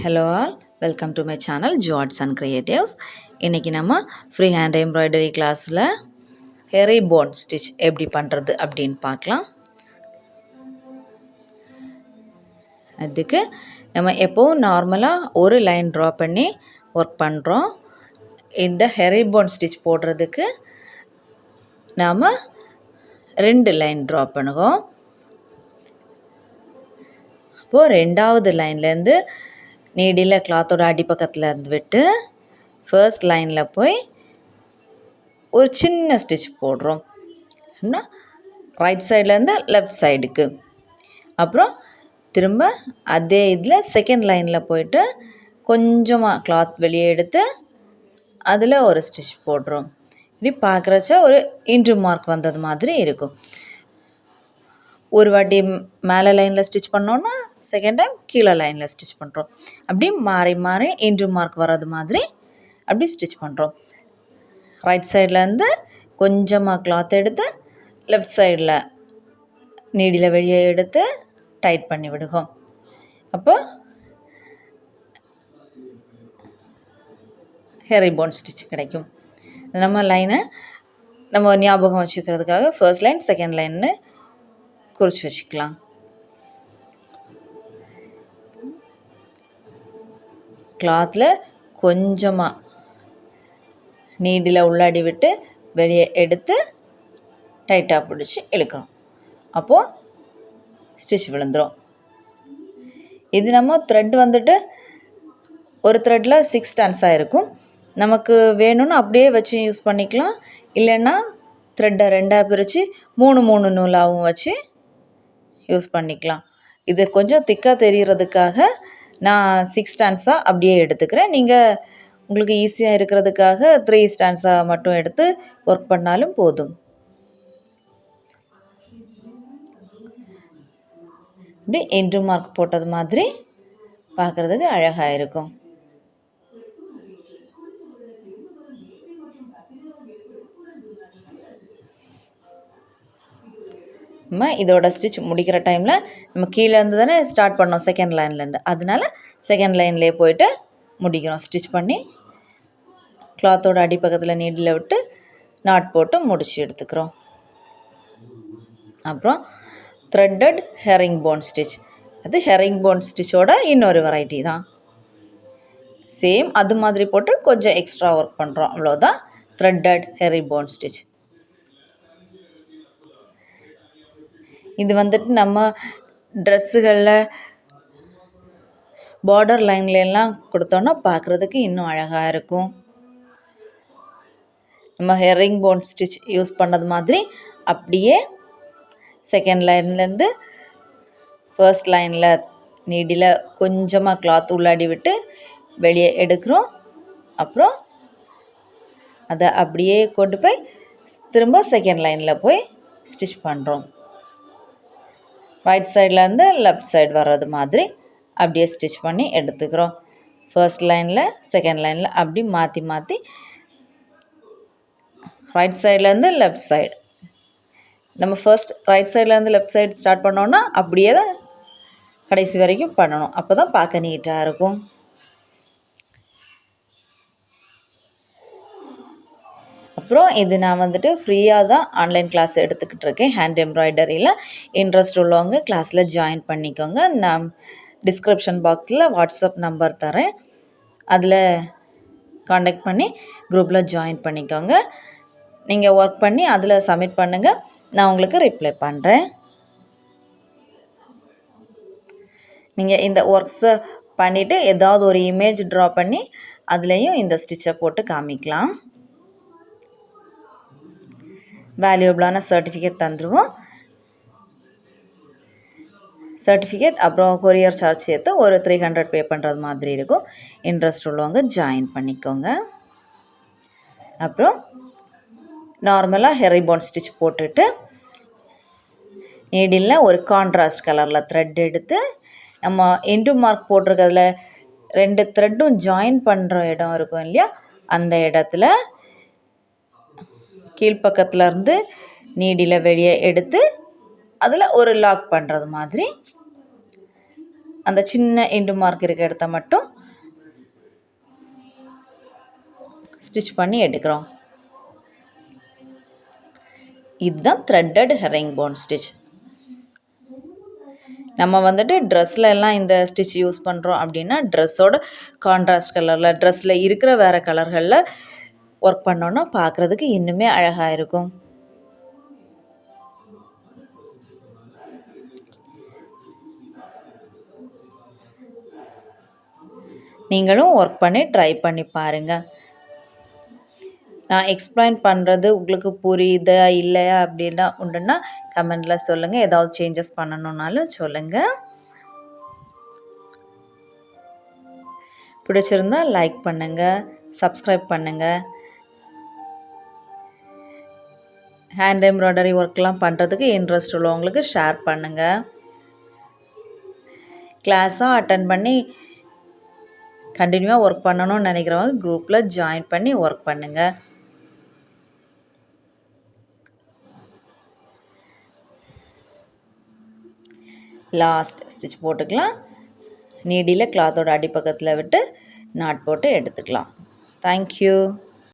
Hello all, welcome to my channel Joarts and Creatives. இன்னைக்கு நம்ம free hand embroidery கிளாஸில் ஹெரி phone stitch எப்படி பண்ணுறது அப்படின்னு பார்க்கலாம். அதுக்கு நம்ம எப்போவும் நார்மலாக ஒரு லைன் ட்ரா பண்ணி ஒர்க் பண்ணுறோம். இந்த ஹெரி போன் ஸ்டிச் போடுறதுக்கு நாம் 2 லைன் ட்ரா பண்ணுவோம். அப்போது ரெண்டாவது லைன்லேருந்து நீடியில் கிளாத்தோட அடிப்பக்கத்தில் இருந்து விட்டு ஃபர்ஸ்ட் லைனில் போய் ஒரு சின்ன ஸ்டிச் போடுறோம். ரைட் சைட்லேருந்து லெஃப்ட் சைடுக்கு. அப்புறம் திரும்ப அதே இதில் செகண்ட் லைனில் போயிட்டு கொஞ்சமாக கிளாத் வெளியே எடுத்து அதில் ஒரு ஸ்டிச் போடுறோம். இப்படி பார்க்குறச்ச ஒரு இன்ட்ரு மார்க் வந்தது மாதிரி இருக்கும். ஒரு வாட்டி மேலே லைனில் ஸ்டிச் பண்ணோன்னா செகண்ட் டைம் கீழே லைனில் ஸ்டிச் பண்ணுறோம். அப்படி மாறி மாறி இன்ட்ரு மார்க் வர்றது மாதிரி அப்படி ஸ்டிச் பண்ணுறோம். ரைட் சைட்லேருந்து கொஞ்சமாக கிளாத் எடுத்து லெஃப்ட் சைடில் நீடியில் வெளியே எடுத்து டைட் பண்ணி விடுவோம். அப்போ ஹெரி போன் ஸ்டிச் கிடைக்கும். நம்ம லைனை நம்ம ஞாபகம் வச்சுக்கிறதுக்காக ஃபர்ஸ்ட் லைன் செகண்ட் லைன்னு குறித்து வச்சுக்கலாம். கிளாத்தில் கொஞ்சமாக நீடில் உள்ளாடி விட்டு வெளியே எடுத்து டைட்டாக பிடிச்சி இழுக்கிறோம். அப்போது ஸ்டிச் விழுந்துடும். இது நம்ம த்ரெட் வந்துட்டு ஒரு த்ரெட்டில் 6 ஸ்டாண்ட்ஸாக இருக்கும். நமக்கு வேணும்னு அப்படியே வச்சு யூஸ் பண்ணிக்கலாம். இல்லைன்னா த்ரெட்டை 2ஆக பிரித்து 3 நூலாகவும் வச்சு யூஸ் பண்ணிக்கலாம். இது கொஞ்சம் திக்காக தெரிகிறதுக்காக நான் 6 ஸ்டாண்ட்ஸாக அப்படியே எடுத்துக்கிறேன். நீங்கள் உங்களுக்கு ஈஸியாக இருக்கிறதுக்காக 3 ஸ்டாண்ட்ஸாக மட்டும் எடுத்து ஒர்க் பண்ணாலும் போதும். இப்படி இன்ட்ரு மார்க் போட்டது மாதிரி பார்க்குறதுக்கு அழகாக இருக்கும். நம்ம இதோட ஸ்டிச் முடிக்கிற டைமில் நம்ம கீழேருந்து தானே ஸ்டார்ட் பண்ணோம் செகண்ட் லைன்லேருந்து. அதனால செகண்ட் லைன்லேயே போயிட்டு முடிக்கிறோம். ஸ்டிச் பண்ணி கிளாத்தோட அடிப்பக்கத்தில் நீடில் விட்டு நாட் போட்டு முடிச்சு எடுத்துக்கிறோம். அப்புறம் த்ரெட்டட் ஹெரிங் போன் ஸ்டிச். அது ஹெரிங் போன் ஸ்டிச்சோட இன்னொரு வெரைட்டி தான். சேம் அது மாதிரி போட்டு கொஞ்சம் எக்ஸ்ட்ரா ஒர்க் பண்ணுறோம், அவ்வளோதான். Threaded herringbone stitch. இது வந்துட்டு நம்ம ட்ரெஸ்ஸுகளில் பார்டர் லைன்லாம் கொடுத்தோன்னா பார்க்குறதுக்கு இன்னும் அழகாக இருக்கும். நம்ம ஹெரிங் போன் ஸ்டிச் யூஸ் பண்ணது மாதிரி அப்படியே செகண்ட் லைன்லேருந்து ஃபர்ஸ்ட் லைனில் நீடியில் கொஞ்சமாக கிளாத் உள்ளாடி விட்டு வெளியே எடுக்கிறோம். அப்புறம் அதை அப்படியே கொண்டு போய் திரும்ப செகண்ட் லைனில் போய் ஸ்டிச் பண்ணுறோம். ரைட் சைட்லேருந்து லெஃப்ட் சைடு வர்றது மாதிரி அப்படியே ஸ்டிச் பண்ணி எடுத்துக்கிறோம். ஃபர்ஸ்ட் லைனில் செகண்ட் லைனில் அப்படி மாற்றி மாற்றி ரைட் சைட்லேருந்து லெஃப்ட் சைடு. நம்ம ஃபர்ஸ்ட் ரைட் சைட்லேருந்து லெஃப்ட் சைடு ஸ்டார்ட் பண்ணோன்னா அப்படியே தான் கடைசி வரைக்கும் பண்ணணும். அப்போ தான் பார்க்க நீட்டாக இருக்கும். அப்புறம் இது நான் வந்துட்டு ஃப்ரீயாக தான் ஆன்லைன் கிளாஸ் எடுத்துக்கிட்டு இருக்கேன். ஹேண்ட் எம்ப்ராய்டரியில் இன்ட்ரெஸ்ட் உள்ளவங்க கிளாஸில் ஜாயின் பண்ணிக்கோங்க. நான் டிஸ்கிரிப்ஷன் பாக்ஸில் வாட்ஸ்அப் நம்பர் தரேன். அதில் காண்டாக்ட் பண்ணி குரூப்பில் ஜாயின் பண்ணிக்கோங்க. நீங்கள் ஒர்க் பண்ணி அதில் சப்மிட் பண்ணுங்கள், நான் உங்களுக்கு ரிப்ளை பண்ணுறேன். நீங்கள் இந்த ஒர்க்ஸை பண்ணிவிட்டு ஏதாவது ஒரு இமேஜ் ட்ரா பண்ணி அதுலேயும் இந்த ஸ்டிச்சை போட்டு காமிக்கலாம். வேல்யூபிளான சர்டிஃபிகேட் தந்துடுவோம். சர்டிஃபிகேட் அப்புறம் கொரியர் சார்ஜ் சேர்த்து ஒரு 300 பே பண்ணுறது மாதிரி இருக்கும். இன்ட்ரெஸ்ட் உள்ளவங்க ஜாயின் பண்ணிக்கோங்க. அப்புறம் நார்மலாக ஹெரி போன் ஸ்டிச் போட்டுட்டு நீடில் ஒரு கான்ட்ராஸ்ட் கலரில் த்ரெட் எடுத்து நம்ம இன்ட்ரு மார்க் போட்டிருக்கிறதுல 2 த்ரெட்டும் ஜாயின் பண்ணுற இடம் இருக்கும் இல்லையா, அந்த இடத்துல கீழ்ப்பக்கத்தில் இருந்து நீடில் வெளியே எடுத்து அதில் ஒரு லாக் பண்ணுறது மாதிரி அந்த சின்ன எண்டு மார்க் இருக்க இடத்த மட்டும் ஸ்டிச் பண்ணி எடுக்கிறோம். இதுதான் த்ரெட்டட் ஹெரிங்போன் ஸ்டிச். நம்ம வந்துட்டு ட்ரெஸ்ல எல்லாம் இந்த ஸ்டிச் யூஸ் பண்ணுறோம் அப்படின்னா ட்ரெஸ்ஸோட கான்ட்ராஸ்ட் கலரில், ட்ரெஸ்ஸில் இருக்கிற வேறு கலர்களில் ஒர்க் பண்ணோன்னா பார்க்குறதுக்கு இன்னுமே அழகாக இருக்கும். நீங்களும் ஒர்க் பண்ணி ட்ரை பண்ணி பாருங்கள். நான் எக்ஸ்பிளைன் பண்ணுறது உங்களுக்கு புரியுதா இல்லையா அப்படின்னா உண்டுன்னா கமெண்டில் சொல்லுங்கள். ஏதாவது சேஞ்சஸ் பண்ணணுன்னாலும் சொல்லுங்கள். பிடிச்சிருந்தா லைக் பண்ணுங்கள், சப்ஸ்கிரைப் பண்ணுங்கள். ஹேண்ட் எம்ப்ராய்டரி ஒர்க்லாம் பண்ணுறதுக்கு இன்ட்ரெஸ்ட் உள்ளவங்களுக்கு ஷேர் பண்ணுங்கள். கிளாஸாக அட்டன் பண்ணி கண்டினியூவாக ஒர்க் பண்ணணும்னு நினைக்கிறவங்க குரூப்பில் ஜாயின் பண்ணி ஒர்க் பண்ணுங்கள். லாஸ்ட் ஸ்டிச் போட்டுக்கலாம். நீடியில் கிளாத்தோட அடிப்பக்கத்தில் விட்டு நாட் போட்டு எடுத்துக்கலாம். தேங்க்யூ.